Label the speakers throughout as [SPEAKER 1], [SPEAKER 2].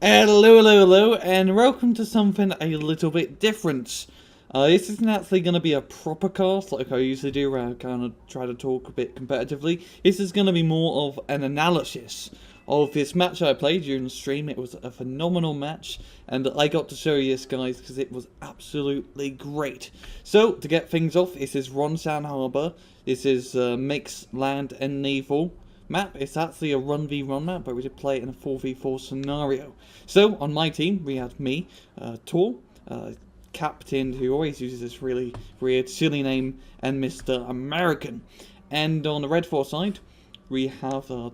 [SPEAKER 1] Hello, and welcome to something a little bit different. This isn't actually going to be a proper cast like I usually do, where I kind of try to talk a bit competitively. This is going to be more of an analysis of this match I played during the stream. It was a phenomenal match, and I got to show you this, guys, because it was absolutely great. So, to get things off, this is Wonsan Harbour. This is mixed land and naval map. It's actually a 1v1 map, but we did play it in a 4v4 scenario. So, on my team, we had me, Tor, Captain, who always uses this really weird, silly name, and Mr. American. And on the Red 4 side, we have our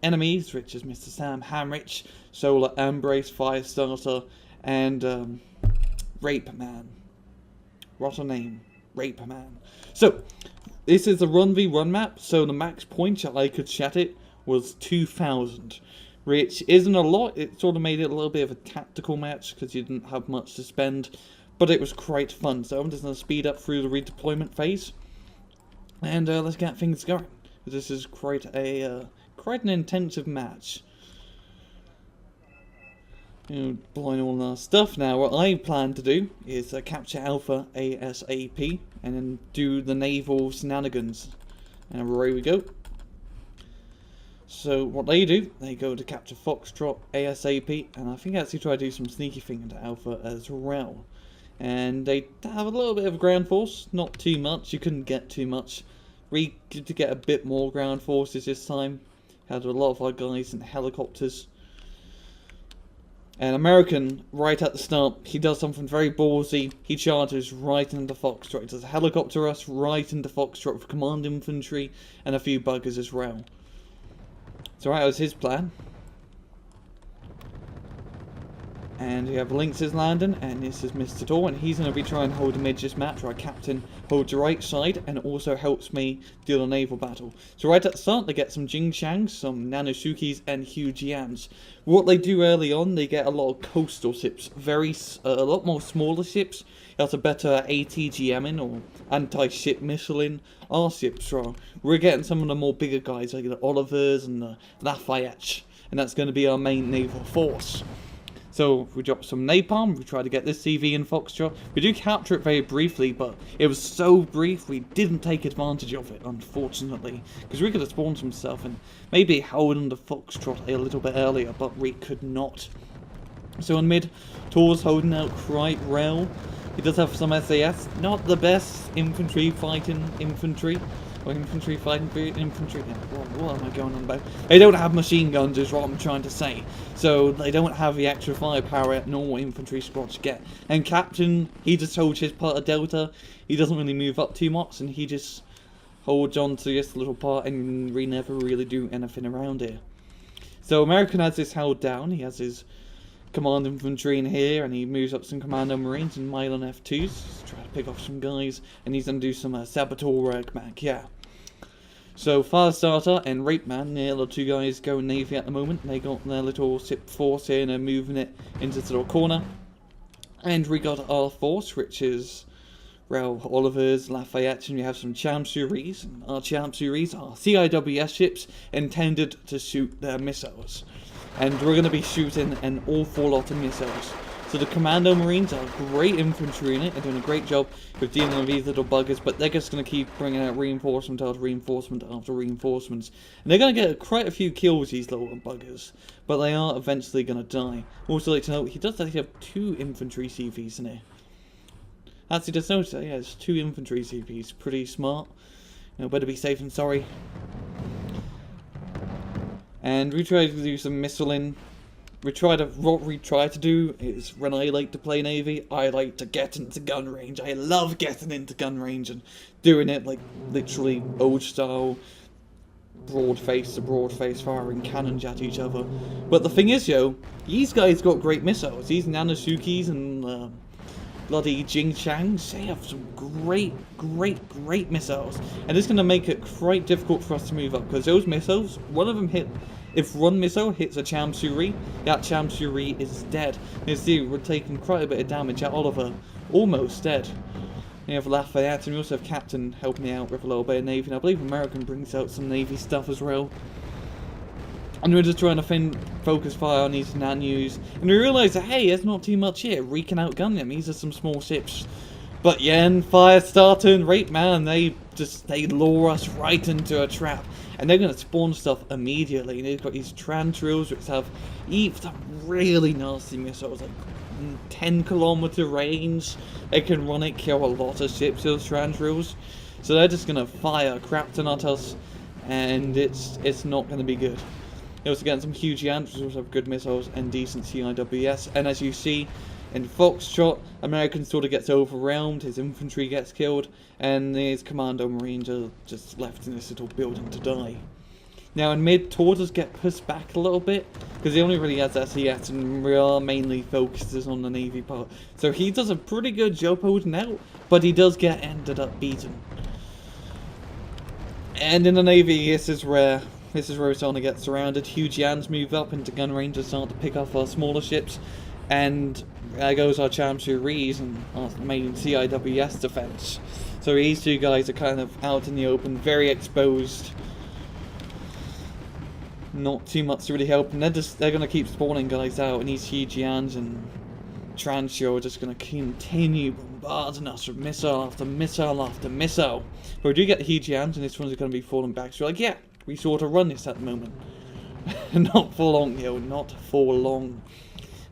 [SPEAKER 1] enemies, which is Mr. Sam Hamrich, Solar Embrace, Firestarter, and Rape Man. What a name, Rape Man. So, this is a 1v1 map, so the max points that I could chat it was 2,000. Which isn't a lot. It sort of made it a little bit of a tactical match because you didn't have much to spend, but it was quite fun. So I'm just going to speed up through the redeployment phase, and let's get things going. This is quite an intensive match. Blowing all our stuff now. What I plan to do is capture Alpha ASAP, and then do the naval shenanigans. And away we go. So what they do, they go to capture Foxtrot ASAP, and I think actually try to do some sneaky thing into Alpha as well. And they have a little bit of ground force, not too much, you couldn't get too much. We get to get a bit more ground forces this time. Had a lot of our guys in helicopters. And American, right at the start, he does something very ballsy. He charges right into Foxtrot. He does a helicopter rush right into Foxtrot with command infantry and a few buggers as well. So that was his plan. And we have Lynx's landing, and this is Mr. Tor, and he's going to be trying to hold a mid this match, where Captain holds the right side and also helps me deal a naval battle. So right at the start, they get some Jing Changs, some Nanosukis, and huge Yans. What they do early on, they get a lot of coastal ships, a lot more smaller ships. That's a better ATGMing or anti-ship missiling. Our ships are. We're getting some of the more bigger guys like the Olivers and the Lafayette, and that's going to be our main naval force. So we drop some napalm, we try to get this CV in Foxtrot. We do capture it very briefly, but it was so brief we didn't take advantage of it, unfortunately. Because we could have spawned some stuff and maybe held on the Foxtrot a little bit earlier, but we could not. So in mid, Tor's holding out quite well. He does have some SAS, not the best infantry fighting infantry. Or infantry fighting infantry. Yeah, what am I going on about? They don't have machine guns is what I'm trying to say. So they don't have the extra firepower that normal infantry squads get. And Captain, he just holds his part of Delta. He doesn't really move up too much, and he just holds on to this little part, and we never really do anything around here. So American has this held down. He has his command infantry in here, and he moves up some commando marines and Milan F2s, try to pick off some guys, and he's going to do some saboteur work back, yeah. So Firestarter and Rape Man, the other two guys going navy at the moment. They got their little ship force here and they're moving it into the little corner. And we got our force, which is Oliver's, Lafayette, and we have some Chamsuris. Our Chamsuris are CIWS ships intended to shoot their missiles. And we're going to be shooting an awful lot of missiles. So the Commando Marines are great infantry in it. They're doing a great job with dealing with these little buggers. But they're just going to keep bringing out reinforcement after reinforcement after reinforcements. And they're going to get quite a few kills, these little buggers. But they are eventually going to die. Also like to note, he does actually have 2 infantry CVs in here. Actually, just notice that, yeah, it's 2 infantry CVs. Pretty smart. You know, better be safe than sorry. And we try to do some missiling. What we try to do is, when I like to play Navy, I like to get into gun range. I love getting into gun range and doing it like literally old style, broad face to broad face, firing cannons at each other. But the thing is, these guys got great missiles. These Nanosukis and bloody Jing Changs, they have some great missiles. And it's going to make it quite difficult for us to move up, because those missiles, one of them hit, if one missile hits a Chamsuri, that Chamsuri is dead. You see, we're taking quite a bit of damage at Oliver, almost dead. We have Lafayette, and we also have Captain helping me out with a little bit of Navy, and I believe American brings out some Navy stuff as well. And we're just trying to focus fire on these nanus. And we realise that, hey, there's not too much here. We can outgun them. These are some small ships. But yeah, and Firestarter and Rape Man, they lure us right into a trap. And they're going to spawn stuff immediately. And they've got these Trandrills which have some really nasty missiles, like 10-kilometer range. They can run it, kill a lot of ships, those Trandrills. So they're just going to fire crapton at us. And it's not going to be good. They're also getting some huge Yants, which also have good missiles and decent CIWS. And as you see, in Foxtrot, American sort of gets overwhelmed, his infantry gets killed, and his Commando Marines are just left in this little building to die. Now in mid, Tor does get pushed back a little bit, because he only really has SES and mainly focuses on the Navy part. So he does a pretty good job holding out, but he does get ended up beaten. And in the Navy, this is where we're starting to get surrounded. Huge Yans move up into gun range and start to pick off our smaller ships. And there goes our Champion Rees and our main CIWS defense. So these two guys are kind of out in the open, very exposed. Not too much to really help. And they're going to keep spawning guys out. And these huge Yans and Transio are just going to continue bombarding us with missile after missile after missile. But we do get the huge Yans, and this one's going to be falling back. So we're like, yeah, we sort of run this at the moment. Not for long, yo, not for long.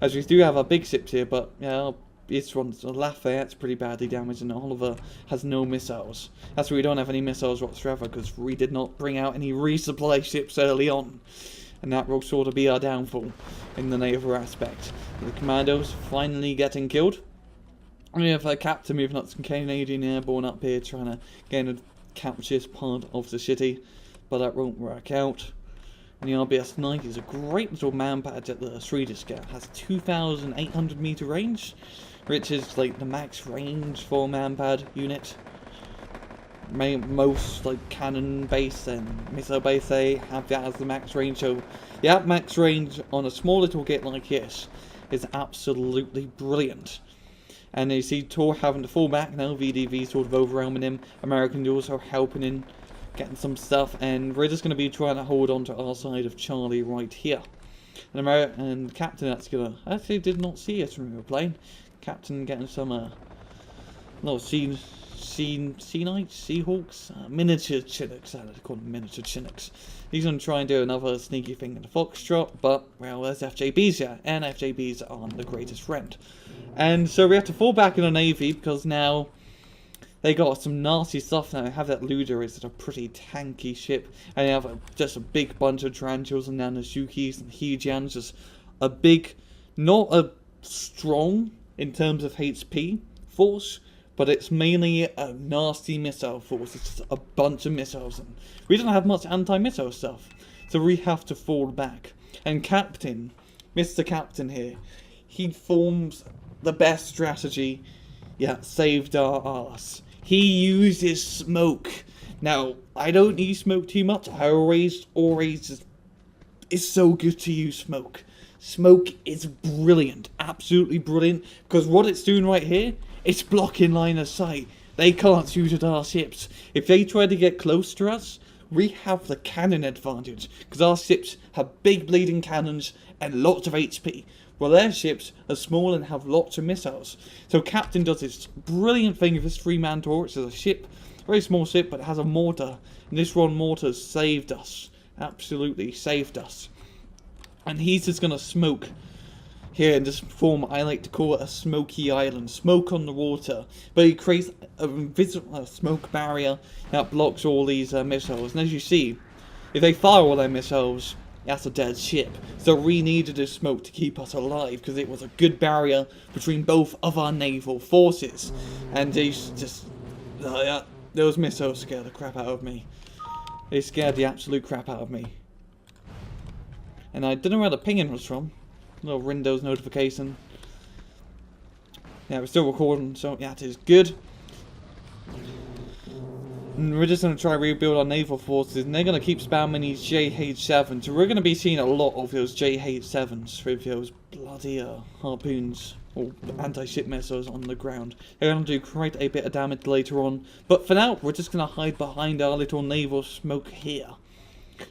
[SPEAKER 1] As we do have our big ships here, but yeah, this one's Lafayette's pretty badly damaged, and Oliver has no missiles. That's why we don't have any missiles whatsoever, because we did not bring out any resupply ships early on. And that will sort of be our downfall in the naval aspect. The commandos finally getting killed. And we have a captain moving up some Canadian airborne up here, trying to capture this part of the city, but that won't work out. And the RBS-90 is a great little man badge at the Swedish scout. Has 2,800 meter range, which is like the max range for a man-pad unit. Most like cannon base and missile base, they have that as the max range. So yeah, max range on a small little kit like this is absolutely brilliant. And you see Tor having to fall back now, VDV sort of overwhelming him. American also helping in, getting some stuff, and we're just going to be trying to hold on to our side of Charlie right here. And Captain actually did not see us when we were playing. Captain getting some little Seahawks, miniature Chinooks, I call them miniature Chinooks. He's going to try and do another sneaky thing in the Foxtrot, but, well, there's FJBs here, and FJBs aren't the greatest friend. And so we have to fall back in the Navy, because now they got some nasty stuff now. They have that Luder, is a pretty tanky ship, and they have just a big bunch of Tarantulas and Nanozukis and Hijans, just a big, not a strong in terms of HP force, but it's mainly a nasty missile force. It's just a bunch of missiles, and we don't have much anti-missile stuff, so we have to fall back. And Captain, Mr. Captain here, he forms the best strategy. Yeah, saved our arse. He uses smoke. Now, I don't use smoke too much. I always it's so good to use smoke. Smoke is brilliant, absolutely brilliant, because what it's doing right here, it's blocking line of sight. They can't shoot at our ships. If they try to get close to us, we have the cannon advantage, because our ships have big bleeding cannons and lots of HP. Well, their ships are small and have lots of missiles. So Captain does this brilliant thing with this 3-man tour. It's a ship, very small ship, but it has a mortar. And this one mortar saved us. Absolutely saved us. And he's just going to smoke here in this form. I like to call it a smoky island. Smoke on the water. But he creates a invisible smoke barrier that blocks all these missiles. And as you see, if they fire all their missiles, that's a dead ship. So we needed this smoke to keep us alive, because it was a good barrier between both of our naval forces. And these just... those missiles scared the crap out of me. They scared the absolute crap out of me. And I don't know where the pinging was from. Little Windows notification. Yeah, we're still recording, so yeah, it is good. And we're just going to try to rebuild our naval forces, and they're going to keep spamming these JH7s. So we're going to be seeing a lot of those JH7s with those bloody harpoons or anti-ship missiles on the ground. They're going to do quite a bit of damage later on. But for now, we're just going to hide behind our little naval smoke here.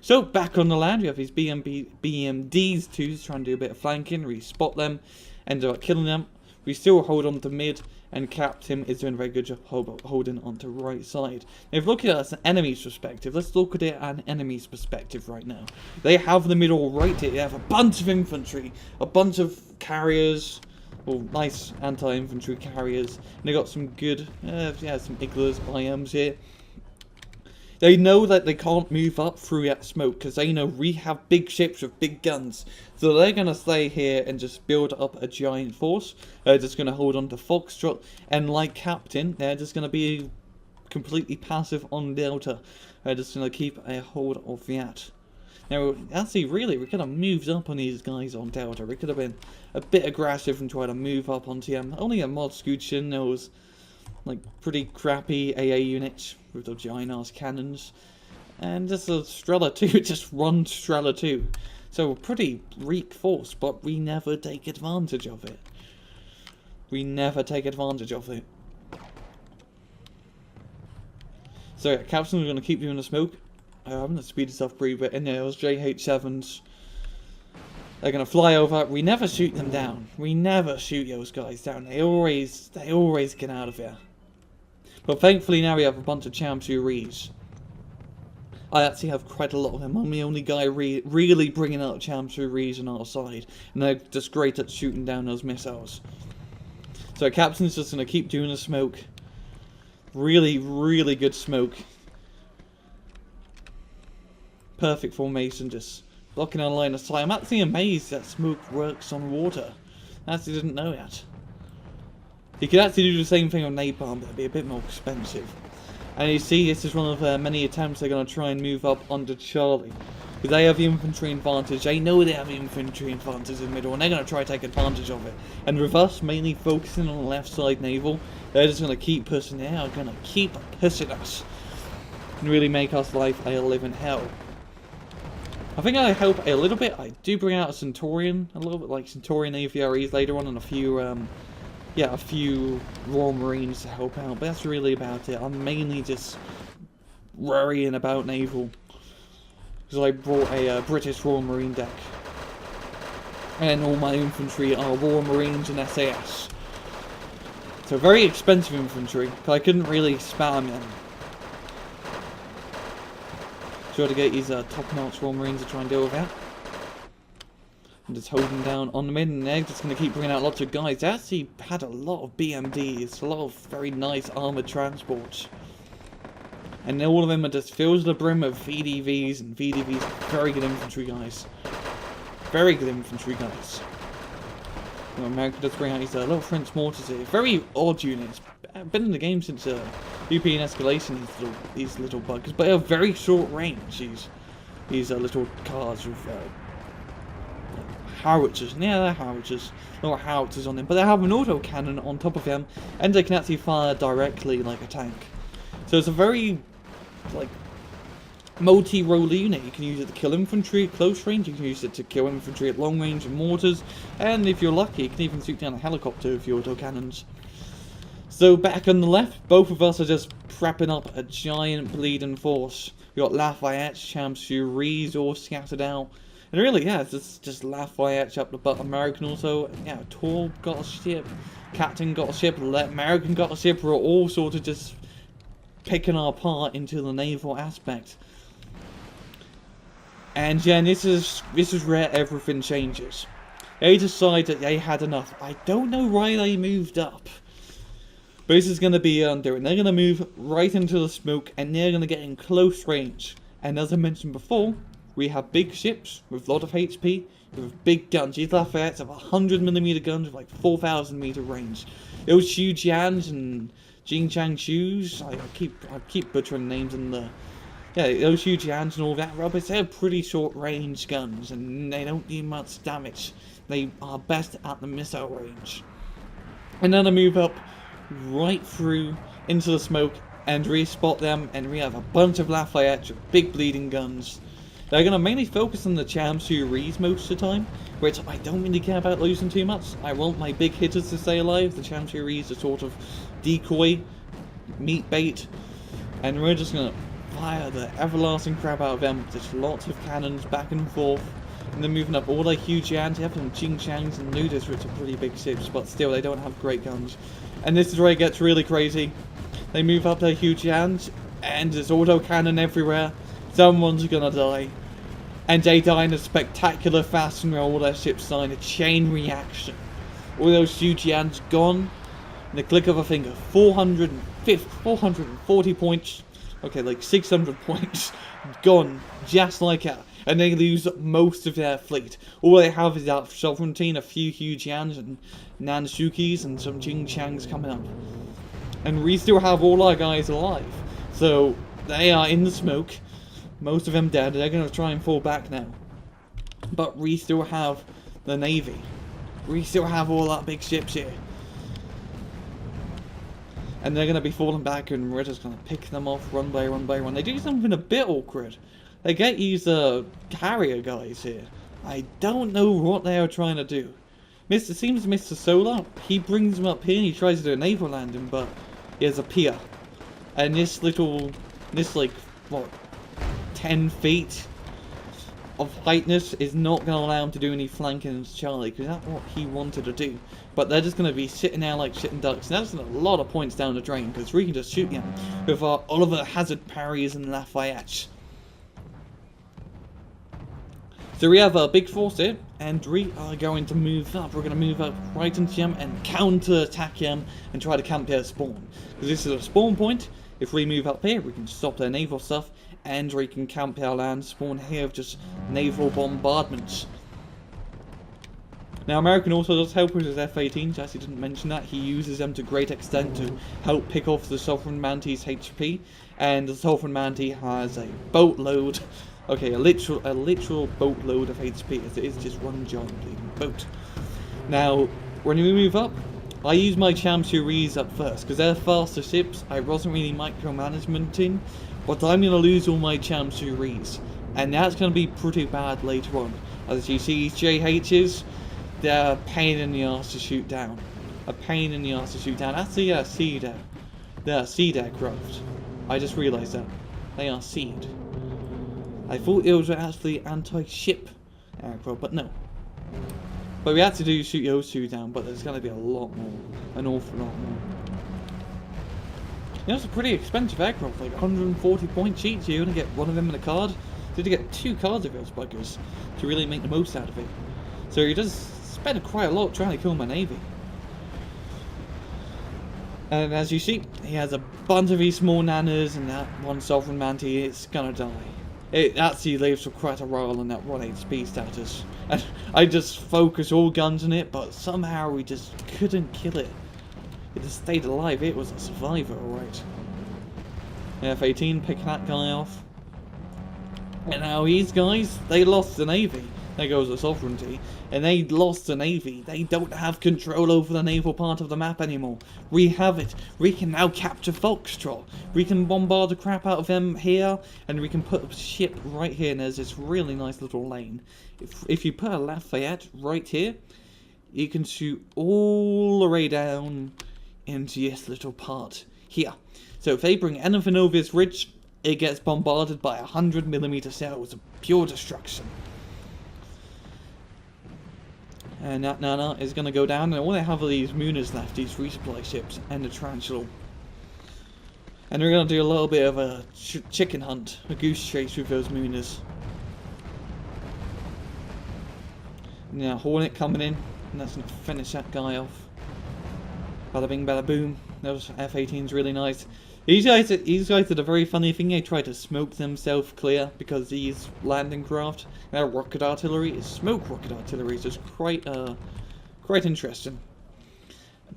[SPEAKER 1] So back on the land, we have these BMDs too, trying to do a bit of flanking. We spot them, end up killing them. We still hold on to mid, and Captain is doing a very good job holding on to right side. Now, if we look at it as an enemy's perspective, let's look at it an enemy's perspective right now. They have the middle right here. They have a bunch of infantry, a bunch of carriers, well, nice anti-infantry carriers, and they got some good, some iglas, biomes here. They know that they can't move up through that smoke because they know we have big ships with big guns. So they're going to stay here and just build up a giant force. They're just going to hold on to Foxtrot. And like Captain, they're just going to be completely passive on Delta. They're just going to keep a hold of that. Now, actually, really, we could have moved up on these guys on Delta. We could have been a bit aggressive and tried to move up onto them. Only a mod Scoochin, there was like pretty crappy AA units with the giant ass cannons, and just a Strela 2, just one Strela 2. So a pretty weak force, but we never take advantage of it. We never take advantage of it. So yeah, Captain's going to keep doing the smoke. I'm going to speed this up pretty bit. And there was JH7s. They're going to fly over. We never shoot them down. We never shoot those guys down. They always get out of here. But thankfully now we have a bunch of Champs-Uries. I actually have quite a lot of them. I'm the only guy really bringing out Champs-Uries on our side. And they're just great at shooting down those missiles. So Captain's just going to keep doing the smoke. Really, really good smoke. Perfect formation, just blocking our line of sight. I'm actually amazed that smoke works on water. I actually didn't know that. You could actually do the same thing on napalm, but it'd be a bit more expensive. And you see, this is one of many attempts they're going to try and move up onto Charlie. Because they have the infantry advantage. They know they have the infantry advantage in the middle, and they're going to try to take advantage of it. And with us mainly focusing on the left side naval, they're just going to keep pushing. They are going to keep pushing us. And really make us life a living hell. I think I help a little bit. I do bring out a Centurion, a little bit like Centurion AVREs later on, and a few Royal Marines to help out. But that's really about it. I'm mainly just worrying about naval. Because I brought a British Royal Marine deck. And all my infantry are Royal Marines and SAS. So very expensive infantry, because I couldn't really spam them. Try to get these top-notch Royal Marines to try and deal with that. I'm just holding down on the mid, and they're just going to keep bringing out lots of guys. They actually had a lot of BMDs, a lot of very nice armoured transports. And all of them are just filled to the brim of VDVs, and VDVs are very good infantry guys. Very good infantry guys. You know, America does bring out these little French mortars here. Very odd units. Been in the game since European Escalation, these little buggers, but they're very short range. These little cars with howitzers. Yeah, they're howitzers. Little howitzers on them, but they have an auto cannon on top of them, and they can actually fire directly like a tank. So it's a very multi-role unit. You can use it to kill infantry at close range, you can use it to kill infantry at long range and mortars, and if you're lucky, you can even shoot down a helicopter with your autocannons. So back on the left, both of us are just prepping up a giant bleeding force. We got Lafayette, Champs-Uries all scattered out. And really, yeah, it's just Lafayette up the butt. American also, yeah, Tor got a ship, Captain got a ship, American got a ship. We're all sort of just picking our part into the naval aspect. And yeah, this is where everything changes. They decide that they had enough. I don't know why they moved up. But this is going to be doing. They're going to move right into the smoke, and they're going to get in close range. And as I mentioned before, we have big ships with a lot of HP, with big guns. These Lafayettes have 100mm guns with like 4,000 meter range. Those Xu Jians and Jing Chang Shus, I keep butchering names in the... Yeah, those Xu Jians and all that rubbish, they're pretty short range guns, and they don't do much damage. They are best at the missile range. And then I move up right through into the smoke and re-spot them, and we have a bunch of Lafayettes with big bleeding guns. They're going to mainly focus on the Champs-Uries most of the time, which I don't really care about losing too much. I want my big hitters to stay alive. The Champs-Uries are sort of decoy, meat bait, and we're just going to fire the everlasting crap out of them. Just lots of cannons back and forth. And they're moving up all their huge yans. They have some Jing-Changs and Luders, which are pretty big ships, but still they don't have great guns. And this is where it gets really crazy. They move up their huge yans, and there's auto-cannon everywhere. Someone's gonna die. And they die in a spectacular fashion where all their ships die in a chain reaction. All those huge yans gone in the click of a finger. 440 points. Okay, like 600 points. Gone. Just like that. And they lose most of their fleet. All they have is that sovereignty and a few huge yans and Nanshukis and some Jing-Changs coming up. And we still have all our guys alive. So they are in the smoke. Most of them dead. They're going to try and fall back now. But we still have the navy. We still have all our big ships here. And they're going to be falling back, and we're just going to pick them off run by run by run. They do something a bit awkward. They get these carrier guys here. I don't know what they are trying to do. It seems Mr. Solar, he brings them up here and he tries to do a naval landing, but he has a pier. And this like, what, 10 feet of heightness is not going to allow him to do any flanking as Charlie, because that's what he wanted to do. But they're just going to be sitting there like shitting ducks, and that's a lot of points down the drain, because we can just shoot them with our Oliver Hazard parries and Lafayette. So we have a big force here, and we are going to move up. We're going to move up right into them and counter-attack them and try to camp their spawn. Because this is a spawn point. If we move up here, we can stop their naval stuff, and we can camp our land spawn here of just naval bombardments. Now, American also does help with his F-18s. Jesse didn't mention that. He uses them to great extent to help pick off the Sovereign Manty's HP, and the Sovereign Manty has a boatload. Okay, a literal boatload of HP, as it is just one giant bleeding boat. Now, when we move up, I use my Chamsuris up first, because they're faster ships. I wasn't really micromanagementing, but I'm going to lose all my Chamsuris, and that's going to be pretty bad later on. As you see, these JHs, they're a pain in the arse to shoot down. A pain in the arse to shoot down. That's the seed. They're seed aircraft. I just realised that. They are seed. I thought it was actually anti-ship aircraft, but no. But we had to shoot those two down, but there's going to be a lot more. An awful lot more. You know, it's a pretty expensive aircraft, like 140 points each. You're going to get one of them in a card. So you get 2 cards of those buggers to really make the most out of it. So he does spend quite a lot trying to kill my navy. And as you see, he has a bunch of these small nanas, and that one Sovereign Manty is going to die. It actually lives for quite a while in that 1 HP status. And I just focused all guns on it, but somehow we just couldn't kill it. It just stayed alive. It was a survivor, alright. F-18 picking that guy off. And now these guys, they lost the navy. There goes the sovereignty. And they lost the navy. They don't have control over the naval part of the map anymore. We have it. We can now capture Foxtrot. We can bombard the crap out of them here. And we can put a ship right here. And there's this really nice little lane. If you put a Lafayette right here, you can shoot all the way down into this little part here. So if they bring anything over this ridge, it gets bombarded by 100mm shells of pure destruction. And that Nana is going to go down, and all they have are these Mooners left, these resupply ships, and the Tarantula. And we're going to do a little bit of a chicken hunt, a goose chase with those Mooners. Now, Hornet coming in, and that's going to finish that guy off. Bada bing, bada boom. Those F-18's really nice. These guys did a very funny thing. They tried to smoke themselves clear because these landing craft, their rocket artillery is smoke rocket artillery, so it's quite interesting.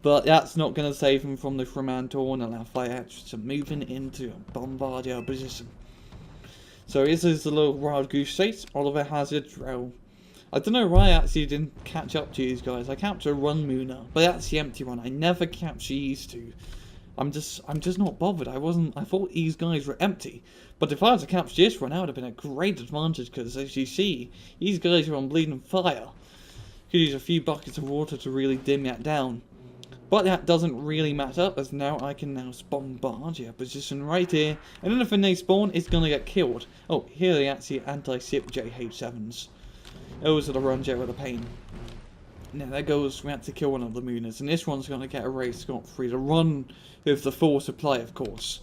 [SPEAKER 1] But that's not going to save them from the Fremantle and the Lafayette, so moving into a bombardier position. So this is the little wild goose chase. Oliver Hazard. Well, I don't know why I actually didn't catch up to these guys. I captured one Mooner, but that's the empty one. I never capture these two. I'm just not bothered. I thought these guys were empty. But if I was to capture this one, that would have been a great advantage, because as you see, these guys are on bleeding fire. Could use a few buckets of water to really dim that down. But that doesn't really matter, as now I can now bombard your position right here, and anything they spawn is going to get killed. Oh, here they actually anti-ship JH7s. Those are the runs out of the pain. Now there goes, we had to kill one of the Mooners, and this one's going to get erased scot-free to run with the full supply, of course.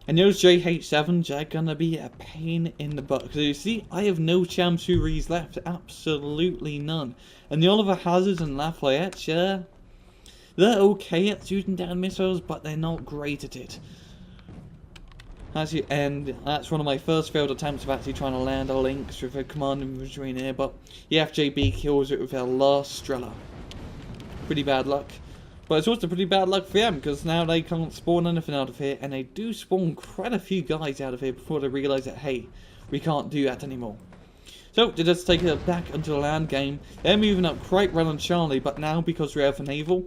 [SPEAKER 1] And those JH7s are going to be a pain in the butt. Because you see, I have no Chamsuris left. Absolutely none. And the Oliver Hazards and Lafayette, yeah, they're okay at shooting down missiles, but they're not great at it. And that's one of my first failed attempts of actually trying to land a Lynx with a command infantry in here. But the FJB kills it with their last Strela. Pretty bad luck. But it's also pretty bad luck for them, because now they can't spawn anything out of here, and they do spawn quite a few guys out of here before they realise that, hey, we can't do that anymore. So, to just take it back into the land game, they're moving up quite well on Charlie, but now because we have a Naval,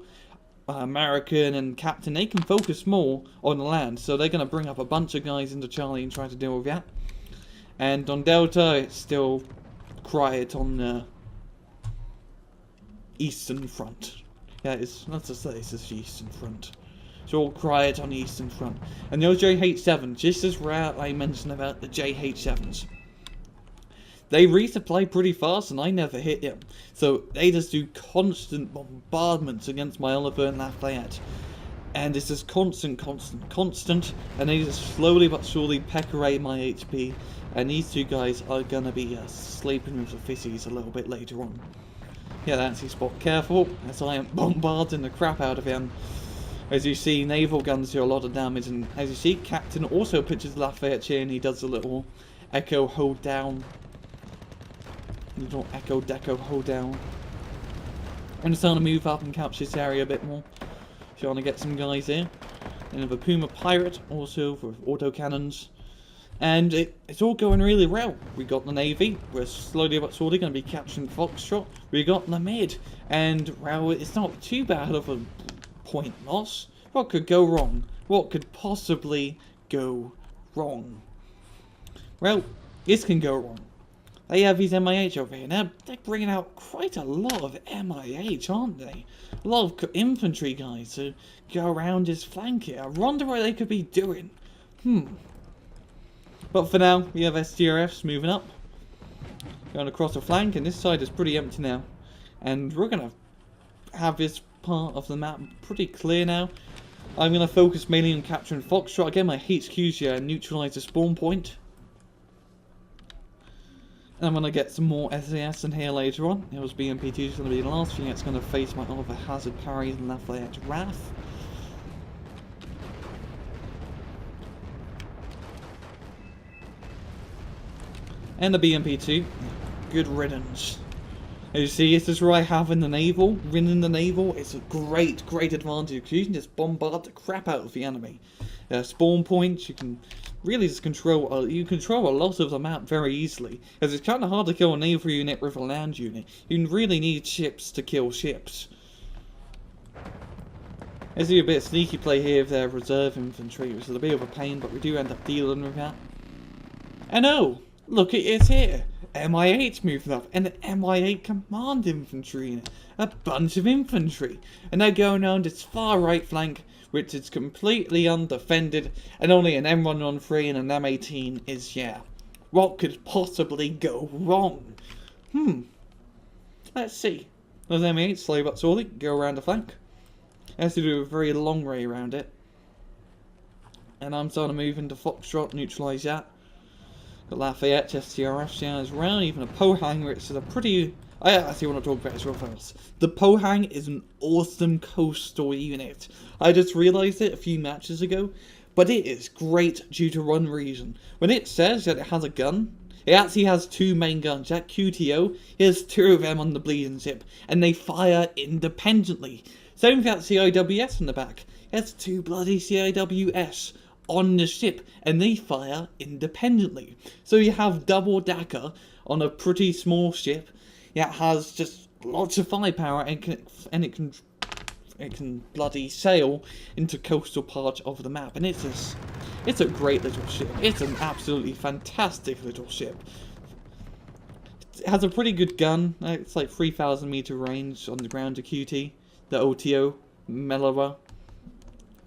[SPEAKER 1] American and Captain, they can focus more on the land, so they're going to bring up a bunch of guys into Charlie and try to deal with that. And on Delta, it's still quiet on the Eastern Front. Yeah, it's not to say it's the Eastern Front. It's all quiet on the Eastern Front. And those JH7s, just as rare I mentioned about the JH7s. They resupply pretty fast and I never hit them. So they just do constant bombardments against my Oliver and Lafayette. And it's just constant. And they just slowly but surely peck away my HP. And these two guys are gonna be sleeping with the fissies a little bit later on. Yeah, that's his spot. Careful, as I am bombarding the crap out of him. As you see, naval guns do a lot of damage, and as you see, Captain also pitches Lafayette here, and he does a little echo hold down. Little echo deco hold down. I'm just trying to move up and capture this area a bit more. Trying to get some guys here. And have a Puma Pirate, also with autocannons. And it's all going really well. We got the Navy. We're slowly but surely going to be capturing Foxtrot. We got the mid. And, well, it's not too bad of a point loss. What could go wrong? What could possibly go wrong? Well, this can go wrong. They have these MIH over here. Now, they're bringing out quite a lot of MIH, aren't they? A lot of infantry guys to go around his flank here. I wonder what they could be doing. But for now, we have SDRFs moving up, going across the flank, and this side is pretty empty now. And we're going to have this part of the map pretty clear now. I'm going to focus mainly on capturing Foxtrot. Again, my HQs here and neutralise the spawn point. And I'm going to get some more SAS in here later on. It was BMP2 is going to be the last thing that's going to face my Oliver Hazard parries and Lafayette Wrath. And the BMP2, good riddance. As you see, this is where I have in the naval. Winning the naval is a great advantage because you can just bombard the crap out of the enemy. Spawn points, you can really just control a lot of the map very easily. Because it's kind of hard to kill a naval unit with a land unit. You really need ships to kill ships. There's a bit of sneaky play here with their reserve infantry, which is a bit of a pain, but we do end up dealing with that. And oh! Look at it here. MI8's moving up, and an MI8 command infantry in it. A bunch of infantry. And they're going on this far right flank, which is completely undefended, and only an M113 and an M18 is, yeah. What could possibly go wrong? Let's see. Those M8 slowly but surely go around the flank. It has to do a very long way around it. And I'm starting to move into Foxtrot, neutralise that. Got Lafayette, STRF down as well, even a Pohang, which is a pretty... I actually want to talk about this real fast. The Pohang is an awesome coastal unit. I just realised it a few matches ago, but it is great due to one reason. When it says that it has a gun, it actually has two main guns. That QTO, it has two of them on the bleeding ship, and they fire independently. Same with that CIWS in the back. It has two bloody CIWS on the ship, and they fire independently. So you have double Dakar on a pretty small ship. It has just lots of firepower, and it can bloody sail into coastal parts of the map. And it's a great little ship. It's an absolutely fantastic little ship. It has a pretty good gun. It's like 3,000 meter range on the ground to QT. The OTO, Melora.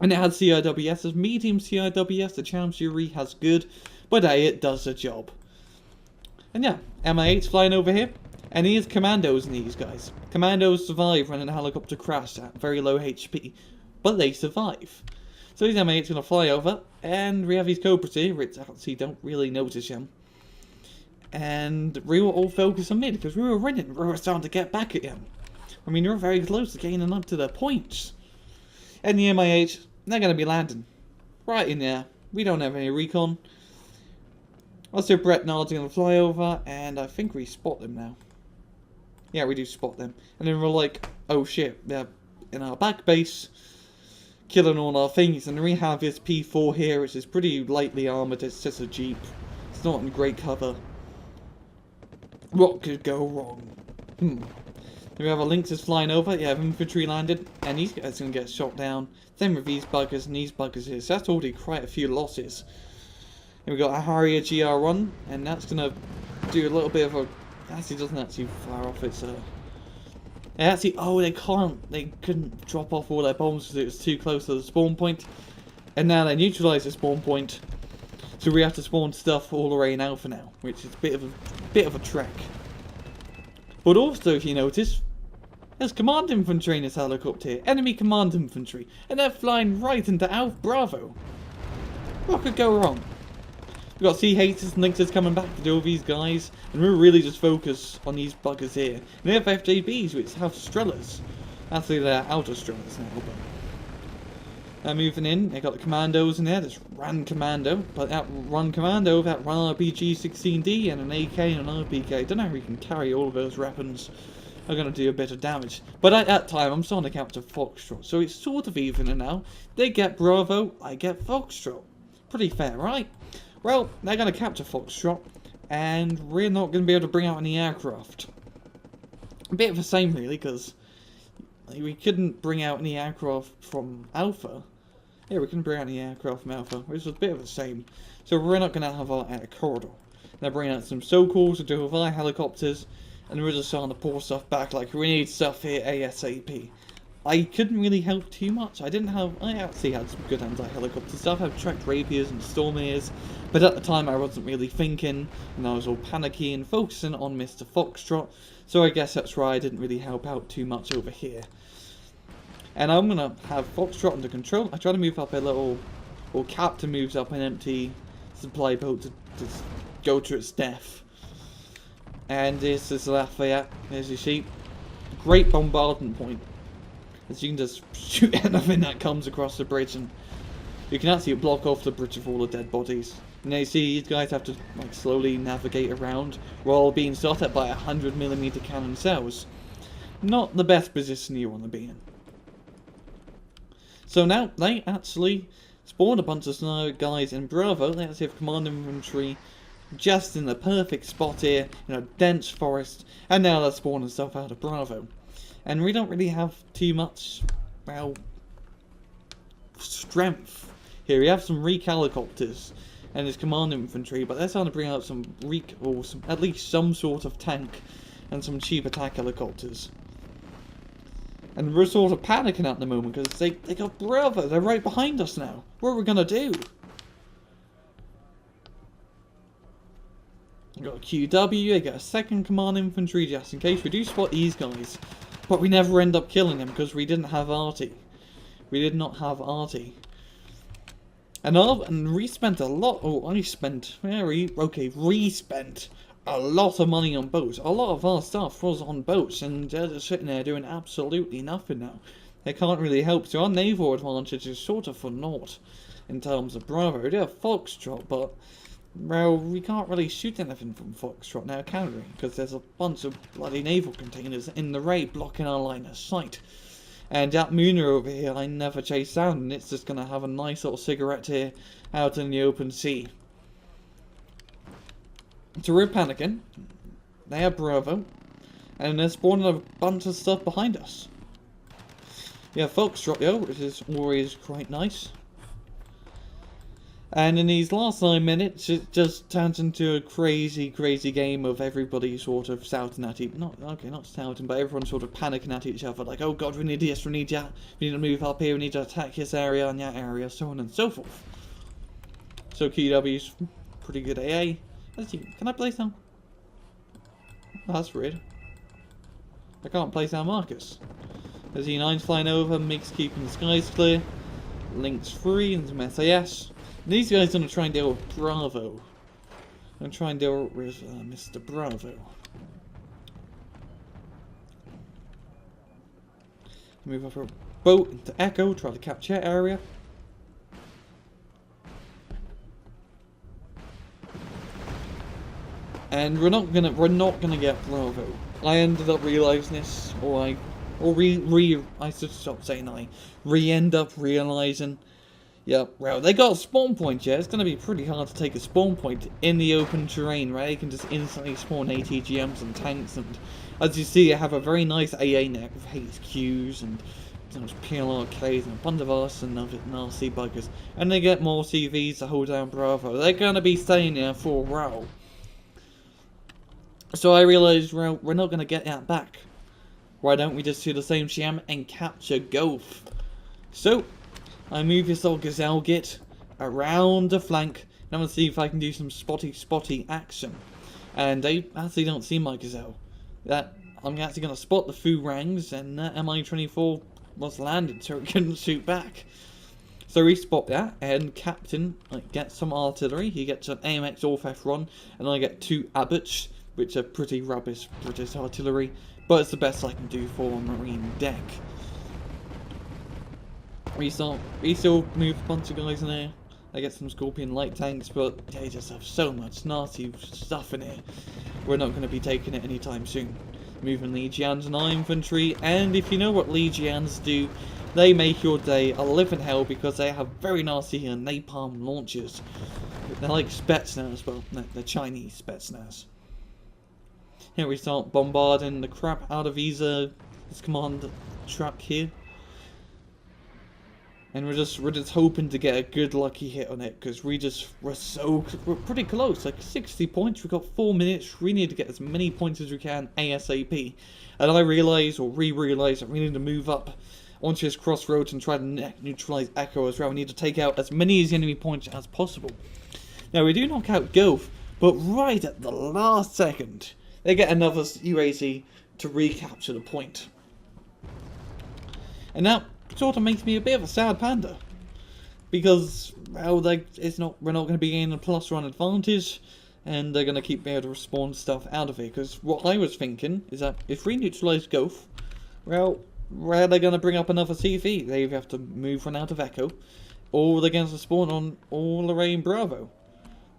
[SPEAKER 1] And it has CIWS. It's medium CIWS. The Champs-Yuri has good. But hey, it does the job. And yeah, MI8's flying over here. And he has commandos in these guys. Commandos survive when a helicopter crashed at very low HP. But they survive. So these MI8's going to fly over. And we have these Cobras here, which actually don't really notice him. And we were all focused on mid because we were winning. We were starting to get back at him. I mean, you're very close to gaining up to their points. And the MI8, they're going to be landing right in there. We don't have any recon. Also, Brett Nard's going to fly over, and I think we spot them now. Yeah, we do spot them. And then we're like, oh shit, they're in our back base, killing all our things. And we have this P4 here, which is pretty lightly armoured. It's just a Jeep. It's not in great cover. What could go wrong? Then we have a Lynx is flying over. Yeah, infantry landed, and these guys are going to get shot down. Same with these buggers and these buggers here. So that's already quite a few losses. And we got a Harrier GR1, and that's going to do a little bit of a... Actually, doesn't actually fire off. It's actually, oh, they couldn't drop off all their bombs because it was too close to the spawn point. And now they neutralize the spawn point, so we have to spawn stuff all the way in Alpha now, which is a bit of a trek. But also, if you notice, there's command infantry in this helicopter here. Enemy command infantry, and they're flying right into Alpha Bravo. What could go wrong? We've got C-Haters and Lynxes coming back to deal with these guys, and we're really just focused on these buggers here. And they have FJBs, which have Strellas. Actually, they're outer Strellas now, but... They're moving in, they got the commandos in there, there's Run Commando, but that Run Commando, that Run RPG 16D, and an AK and an RPK, I don't know how we can carry all of those weapons, are going to do a bit of damage. But at that time, I'm starting to capture Foxtrot, so it's sort of even now. They get Bravo, I get Foxtrot. Pretty fair, right? Well, they're going to capture Foxtrot, and we're not going to be able to bring out any aircraft. A bit of a shame, really, because we couldn't bring out any aircraft from Alpha. Yeah, we couldn't bring out any aircraft from Alpha, which was a bit of a shame. So we're not going to have our air corridor. They're bringing out some so-calls to do with our helicopters, and we're just starting to pour stuff back, like, we need stuff here ASAP. I couldn't really help too much. I actually had some good anti-helicopter stuff. I have tracked Rapiers and Stormiers, but at the time I wasn't really thinking, and I was all panicky and focusing on Mr. Foxtrot, so I guess that's why I didn't really help out too much over here. And I'm going to have Foxtrot under control. I try to move up a little, or Captain moves up an empty supply boat to go to its death. And this is Lafayette, as you see. Great bombardment point. As you can just shoot anything that comes across the bridge, and you can actually block off the bridge with all the dead bodies. And now you see these guys have to like slowly navigate around while being shot at by 100mm cannon cells. Not the best position you want to be in. So now they actually spawned a bunch of guys in Bravo. They actually have command infantry just in the perfect spot here in a dense forest, and now they're spawning stuff out of Bravo. And we don't really have too much, well, strength here. We have some Reek helicopters and there's command infantry, but they're starting to bring out some Reek, or at least some sort of tank, and some cheap attack helicopters. And we're sort of panicking at the moment because they got Bravo. They're right behind us now. What are we gonna do? We got a QW. They got a second command infantry just in case we do spot these guys. But we never end up killing them because we didn't have arty. We did not have arty. And we spent a lot. Oh, I spent we spent a lot of money on boats. A lot of our stuff was on boats, and they're just sitting there doing absolutely nothing now. They can't really help. So our naval advantage is sort of for naught in terms of Bravo. We do have Foxtrot, but well, we can't really shoot anything from Foxtrot now, can we? Because there's a bunch of bloody naval containers in the raid blocking our line of sight. And that Mooner over here, I never chase down, and it's just going to have a nice little cigarette here out in the open sea. So we're panicking. They have Bravo, and they're spawning a bunch of stuff behind us. Yeah, Foxtrot, yo, which is always quite nice. And in these last 9 minutes, it just turns into a crazy, crazy game of everybody sort of shouting at each not shouting, but everyone sort of panicking at each other, like, oh god, we need this, we need that, we need to move up here, we need to attack this area and that area, so on and so forth. So KW's pretty good AA. Let's see, can I place now? Oh, that's weird. I can't place our Marcus. There's E9's flying over, Mix keeping the skies clear. Link's free and some SAS. And these guys are going to try and deal with Bravo. I'm going to try and deal with Mr. Bravo. Move up a boat into Echo, try to capture that area. And we're not gonna get Bravo. I ended up realizing this, I should stop saying end up realizing, yeah, well, they got a spawn point, yeah, it's gonna be pretty hard to take a spawn point in the open terrain, right? You can just instantly spawn ATGMs and tanks, and as you see, I have a very nice AA net with HQs and there's PLRKs and a bunch of us and other nasty buggers, and they get more CVs to hold down Bravo. They're gonna be staying there for a while. So I realised, well, we're not going to get that back. Why don't we just do the same sham and capture Gulf? So, I move this old Gazelle Git around the flank, and I'm going to see if I can do some spotty action. And they actually don't see my Gazelle. I'm actually going to spot the Fu Rangs, and Mi-24 was landed, so it couldn't shoot back. So we spot that, and Captain gets some artillery. He gets an AMX Orfef run, and I get 2 Abbots, which are pretty rubbish British artillery, but it's the best I can do for a marine deck. We still move a bunch of guys in there. I get some Scorpion light tanks, but they just have so much nasty stuff in here. We're not going to be taking it anytime soon. Moving Legions and our infantry, and if you know what Legions do, they make your day a living hell because they have very nasty napalm launchers. They're like Spetsnaz, well, they're Chinese Spetsnaz. Here we start bombarding the crap out of this command truck here, and we're just hoping to get a good lucky hit on it because we're pretty close, like 60 points. We've got 4 minutes. We need to get as many points as we can ASAP. And I realised that we need to move up onto this crossroads and try to neutralise Echo as well. We need to take out as many of the enemy points as possible. Now we do knock out Gulf, but right at the last second, they get another UAC to recapture the point. And that sort of makes me a bit of a sad panda. Because, well, we're not going to be gaining a +1 advantage, and they're going to keep being able to respawn stuff out of it. Because what I was thinking is that if we neutralise Gulf, well, where are they going to bring up another CV? They either have to move one out of Echo, or they're going to spawn on all Lorraine Bravo.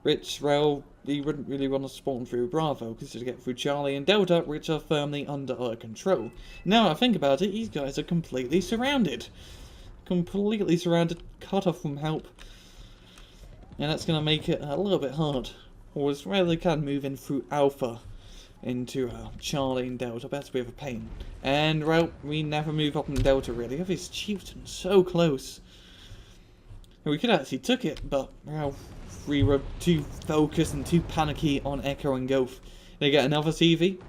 [SPEAKER 1] Which, well, you wouldn't really want to spawn through Bravo, because you get through Charlie and Delta, which are firmly under our control. Now I think about it, these guys are completely surrounded. Cut off from help. And that's going to make it a little bit hard. Or as well, they can move in through Alpha into Charlie and Delta. That's a bit of a pain. And, well, we never move up in Delta really. We have this chieftain so close. And we could actually took it, but, well, we were too focused and too panicky on Echo and Gulf. They get another CV.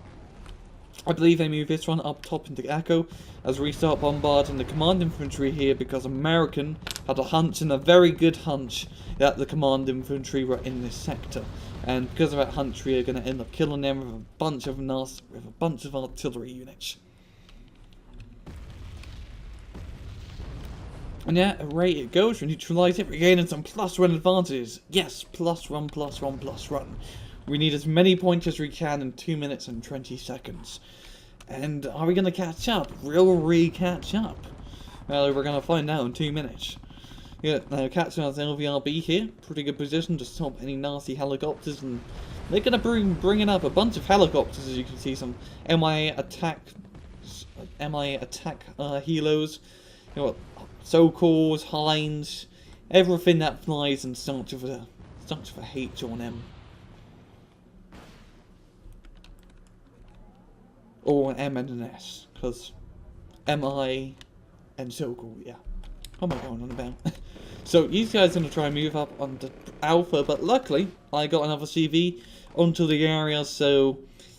[SPEAKER 1] I believe they move this one up top into Echo as we start bombarding the command infantry here because American had a hunch, and a very good hunch, that the command infantry were in this sector. And because of that hunch, we are going to end up killing them with a bunch of artillery units. And yeah, away it goes. We neutralise it. We're gaining some +1 advantages. Yes, +1. We need as many points as we can in 2 minutes and 20 seconds. And are we going to catch up? Will we catch up? Well, we're going to find out in 2 minutes. Yeah, catching us LVRB here. Pretty good position to stop any nasty helicopters. And they're going to bring up a bunch of helicopters, as you can see. Some MI attack helos. You know what? So-calls, Hinds, everything that flies and starts with a H or an M. Or an M and an S, because MI and so-called, yeah. What am I going on about? So these guys are going to try and move up onto Alpha, but luckily I got another CV onto the area, so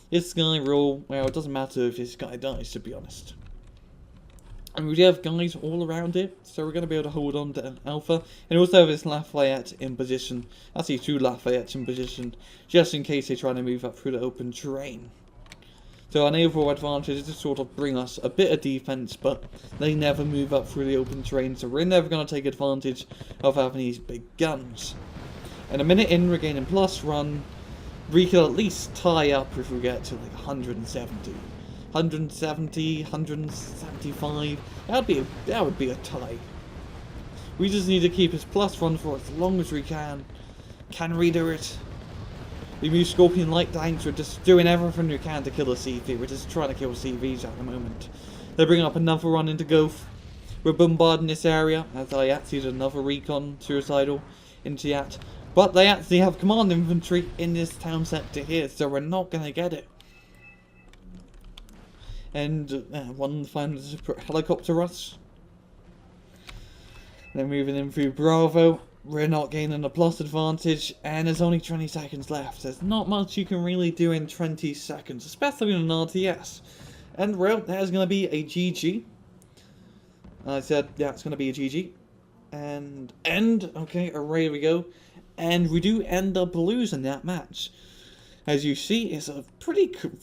[SPEAKER 1] this guy will, well, it doesn't matter if this guy dies, to be honest. And we do have guys all around it, so we're going to be able to hold on to Alpha. And also have this Lafayette in position, actually 2 Lafayettes in position, just in case they try to move up through the open terrain. So our naval advantage is to sort of bring us a bit of defense, but they never move up through the open terrain, so we're never going to take advantage of having these big guns. And a minute in, we're gaining plus run. We could at least tie up if we get to like 170. 170, 175. That would be a tie. We just need to keep his plus run for as long as we can. Can we do it? The new Scorpion light tanks are just doing everything we can to kill a CV. We're just trying to kill CVs at the moment. They're bringing up another run into Gulf. We're bombarding this area, as I actually did another recon suicidal into that. But they actually have command infantry in this town sector here, so we're not going to get it. And one finds helicopter us. They're moving in through Bravo. We're not gaining a plus advantage, and there's only 20 seconds left. There's not much you can really do in 20 seconds, especially in an RTS. And well, there's going to be a GG. I said, yeah, it's going to be a GG. And end. Okay, away we go. And we do end up losing that match. As you see, it's a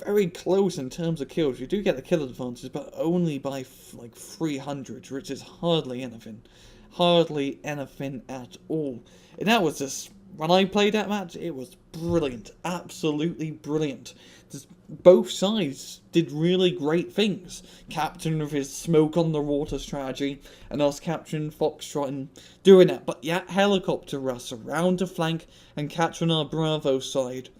[SPEAKER 1] very close in terms of kills. You do get the kill advantage, but only by like 300, which is hardly anything. Hardly anything at all. And that was just, when I played that match, it was brilliant. Absolutely brilliant. Just, both sides did really great things. Captain with his smoke on the water strategy, and us capturing Foxtrot and doing that. But yeah, helicopter us around the flank and capturing our Bravo side.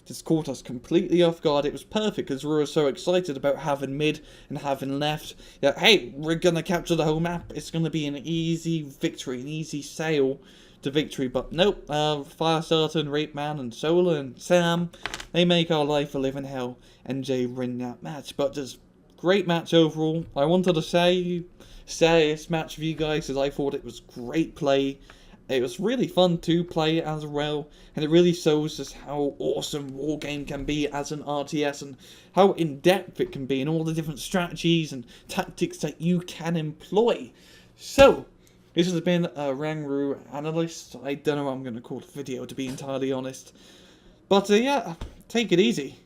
[SPEAKER 1] Just caught us completely off guard. It was perfect because we were so excited about having mid and having left. Yeah, hey, we're going to capture the whole map. It's going to be an easy victory, an easy sail to victory. But nope, Firestarter and Rape Man and Solar and Sam, they make our life a living hell. And Jay win that match. But just great match overall. I wanted to say this match with you guys because I thought it was great play. It was really fun to play as well, and it really shows us how awesome Wargame can be as an RTS and how in-depth it can be and all the different strategies and tactics that you can employ. So, this has been a Rangru analyst. I don't know what I'm going to call the video, to be entirely honest. But yeah, take it easy.